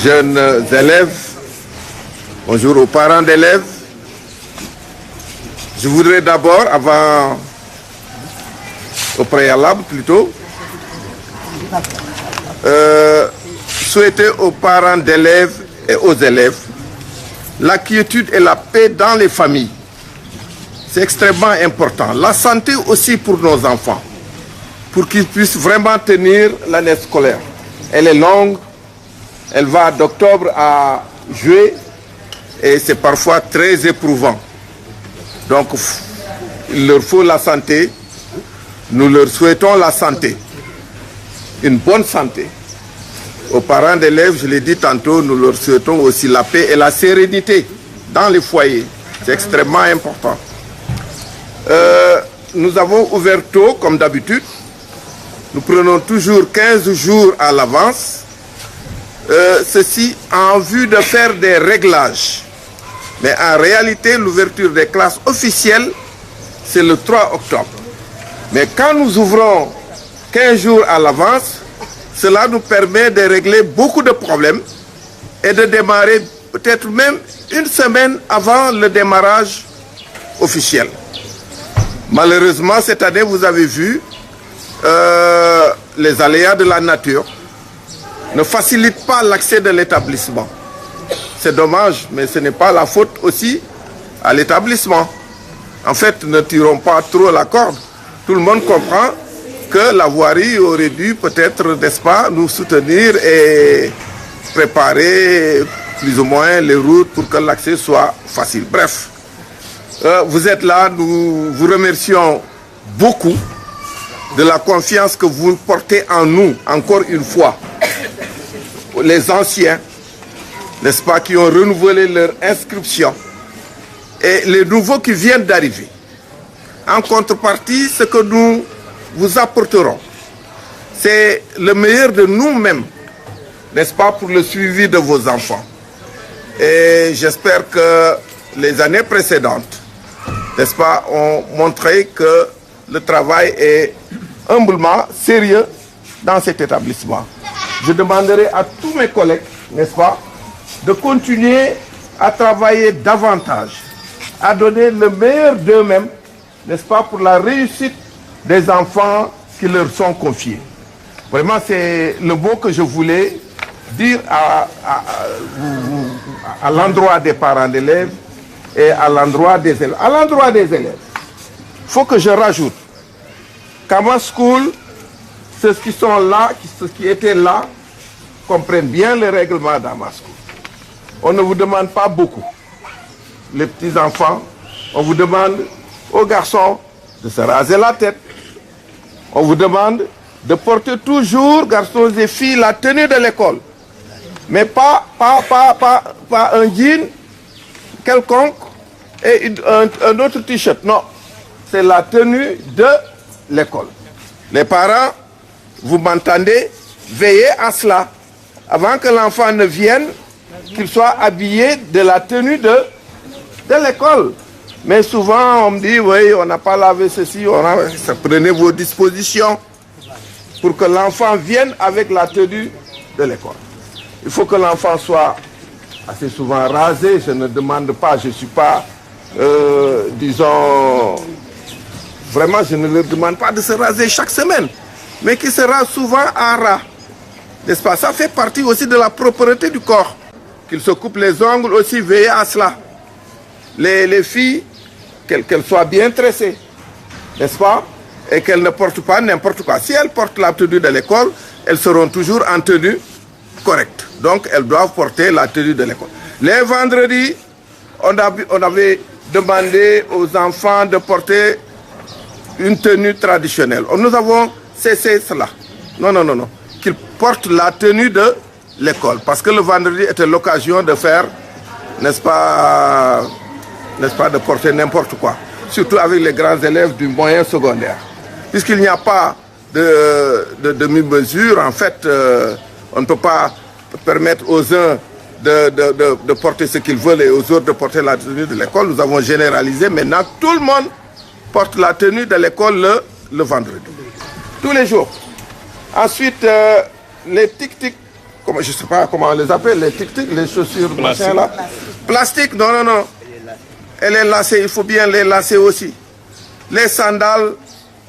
jeunes élèves, bonjour aux parents d'élèves. Je voudrais d'abord, au préalable plutôt, souhaiter aux parents d'élèves et aux élèves la quiétude et la paix dans les familles. C'est extrêmement important. La santé aussi pour nos enfants, pour qu'ils puissent vraiment tenir l'année scolaire. Elle est longue, elle va d'octobre à juillet et c'est parfois très éprouvant. Donc, il leur faut la santé. Nous leur souhaitons la santé, une bonne santé. Aux parents d'élèves, je l'ai dit tantôt, nous leur souhaitons aussi la paix et la sérénité dans les foyers. C'est extrêmement important. Nous avons ouvert tôt, comme d'habitude. Nous prenons toujours 15 jours à l'avance. Ceci en vue de faire des réglages. Mais en réalité, l'ouverture des classes officielles, c'est le 3 octobre. Mais quand nous ouvrons 15 jours à l'avance, cela nous permet de régler beaucoup de problèmes et de démarrer peut-être même une semaine avant le démarrage officiel. Malheureusement, cette année, vous avez vu, les aléas de la nature ne facilitent pas l'accès de l'établissement. C'est dommage, mais ce n'est pas la faute aussi à l'établissement. En fait, ne tirons pas trop la corde. Tout le monde comprend que la voirie aurait dû peut-être, n'est-ce pas, nous soutenir et préparer plus ou moins les routes pour que l'accès soit facile. Bref, vous êtes là, nous vous remercions beaucoup de la confiance que vous portez en nous, encore une fois. Les anciens, n'est-ce pas, qui ont renouvelé leur inscription et les nouveaux qui viennent d'arriver. En contrepartie, ce que nous vous apporterons, c'est le meilleur de nous-mêmes, n'est-ce pas, pour le suivi de vos enfants. Et j'espère que les années précédentes, n'est-ce pas, ont montré que le travail est humblement sérieux dans cet établissement. Je demanderai à tous mes collègues, n'est-ce pas, de continuer à travailler davantage, à donner le meilleur d'eux-mêmes, n'est-ce pas, pour la réussite des enfants qui leur sont confiés. Vraiment, c'est le mot que je voulais dire à l'endroit des parents d'élèves et à l'endroit des élèves. À l'endroit des élèves, il faut que je rajoute qu'à ma school, ceux qui sont là, ceux qui étaient là, comprennent bien les règlements dans ma school. On ne vous demande pas beaucoup. Les petits-enfants, on vous demande aux garçons de se raser la tête. On vous demande de porter toujours, garçons et filles, la tenue de l'école. Mais pas un jean quelconque et un autre t-shirt. Non, c'est la tenue de l'école. Les parents, vous m'entendez, veillez à cela. Avant que l'enfant ne vienne, qu'il soit habillé de la tenue de l'école. Mais souvent, on me dit, oui, on n'a pas lavé ceci, prenez vos dispositions pour que l'enfant vienne avec la tenue de l'école. Il faut que l'enfant soit assez souvent rasé. Je ne demande pas, je ne suis pas, disons, vraiment, je ne leur demande pas de se raser chaque semaine, mais qu'il se rase souvent à ras. N'est-ce pas? Ça fait partie aussi de la propreté du corps. Qu'ils se coupent les ongles aussi, veillez à cela. Les filles, qu'elles soient bien tressées, n'est-ce pas? Et qu'elles ne portent pas n'importe quoi. Si elles portent la tenue de l'école, elles seront toujours en tenue correcte. Donc, elles doivent porter la tenue de l'école. Les vendredis, on avait demandé aux enfants de porter une tenue traditionnelle. Nous avons cessé cela. Non. Qu'ils portent la tenue de l'école. Parce que le vendredi était l'occasion de faire, n'est-ce pas, de porter n'importe quoi. Surtout avec les grands élèves du moyen secondaire. Puisqu'il n'y a pas de demi-mesure, en fait, on ne peut pas permettre aux uns de porter ce qu'ils veulent et aux autres de porter la tenue de l'école. Nous avons généralisé. Maintenant, tout le monde porte la tenue de l'école le vendredi. Tous les jours. Ensuite, les tic-tic comment, je ne sais pas comment on les appelle, les tic-tic, les chaussures, machin là. Plastique, non, non, non. Elle est lacée, il faut bien les lacer aussi. Les sandales,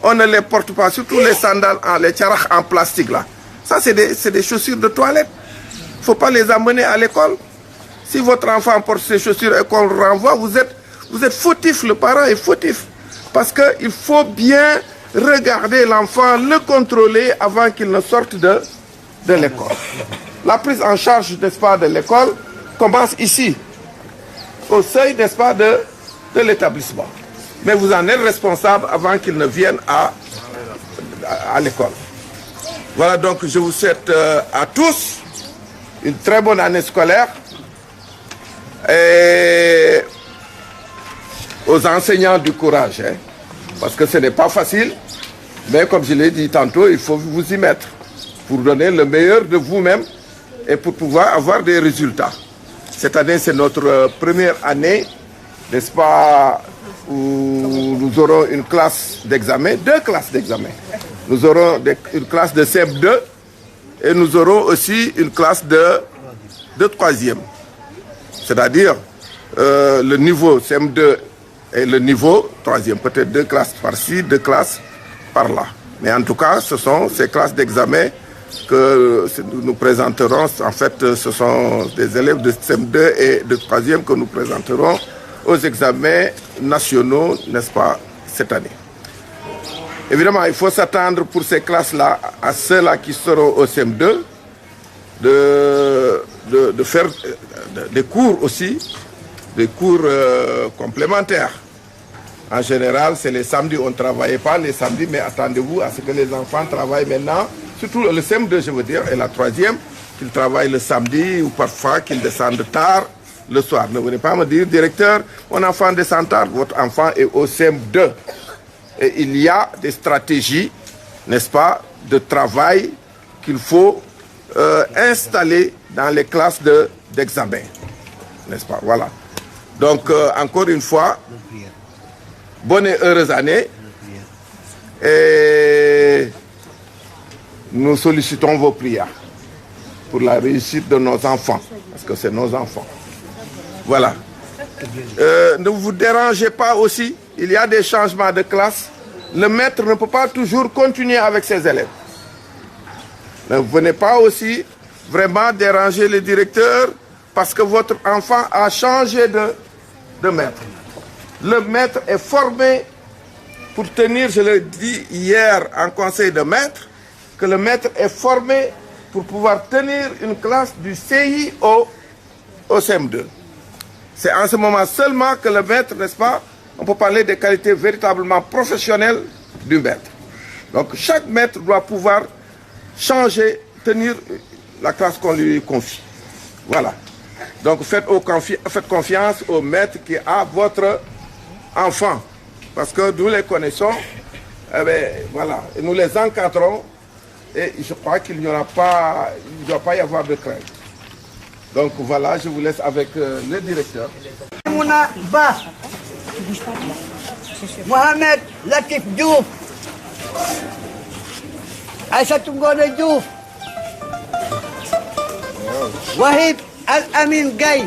on ne les porte pas, surtout les sandales, les tcharach en plastique là. Ça, c'est des chaussures de toilette. Il ne faut pas les amener à l'école. Si votre enfant porte ces chaussures et qu'on le renvoie, vous êtes fautif, le parent est fautif. Parce qu'il faut bien regarder l'enfant, le contrôler avant qu'il ne sorte de l'école. La prise en charge, n'est-ce pas, de l'école commence ici, au seuil, n'est-ce pas, de l'établissement. Mais vous en êtes responsable avant qu'il ne vienne à l'école. Voilà, donc je vous souhaite à tous une très bonne année scolaire et aux enseignants du courage, hein, parce que ce n'est pas facile, mais comme je l'ai dit tantôt, il faut vous y mettre pour donner le meilleur de vous-même et pour pouvoir avoir des résultats. Cette année, c'est notre première année, n'est-ce pas, où nous aurons une classe d'examen, 2 classes d'examen. Nous aurons une classe de CM2 et nous aurons aussi une classe de 3e. C'est-à-dire le niveau CM2 et le niveau 3e. Peut-être 2 classes par-ci, 2 classes par-là. Mais en tout cas, ce sont ces classes d'examen que nous présenterons. En fait, ce sont des élèves de CM2 et de 3e que nous présenterons aux examens nationaux, n'est-ce pas, cette année. Évidemment, il faut s'attendre pour ces classes-là à ceux-là qui seront au CM2 de faire des cours aussi, des cours complémentaires. En général, c'est les samedis, on ne travaillait pas les samedis, mais attendez-vous à ce que les enfants travaillent maintenant, surtout le CM2, je veux dire, et la 3e, qu'ils travaillent le samedi ou parfois qu'ils descendent tard le soir. Ne venez pas me dire, directeur, mon enfant descend tard, votre enfant est au CM2. Et il y a des stratégies, n'est-ce pas, de travail qu'il faut installer dans les classes d'examen, n'est-ce pas, voilà. Donc, encore une fois, bonne et heureuse année. Et nous sollicitons vos prières pour la réussite de nos enfants, parce que c'est nos enfants. Voilà. Ne vous dérangez pas aussi, il y a des changements de classe. Le maître ne peut pas toujours continuer avec ses élèves. Ne venez pas aussi vraiment déranger le directeur parce que votre enfant a changé de maître. Le maître est formé pour tenir, je l'ai dit hier en conseil de maître, que le maître est formé pour pouvoir tenir une classe du CI au CM2. C'est en ce moment seulement que le maître, n'est-ce pas, on peut parler des qualités véritablement professionnelles du maître. Donc chaque maître doit pouvoir changer, tenir la classe qu'on lui confie. Voilà. Donc faites confiance au maître qui a votre enfant. Parce que nous les connaissons, eh bien, voilà, et nous les encadrons et je crois qu'il n'y aura pas, il ne doit pas y avoir de crainte. Donc voilà, je vous laisse avec le directeur. Mouna Ba, Mohamed Latif Diouf, Aïssatou Ngone Diouf, Wahib Al-Amin Gaye,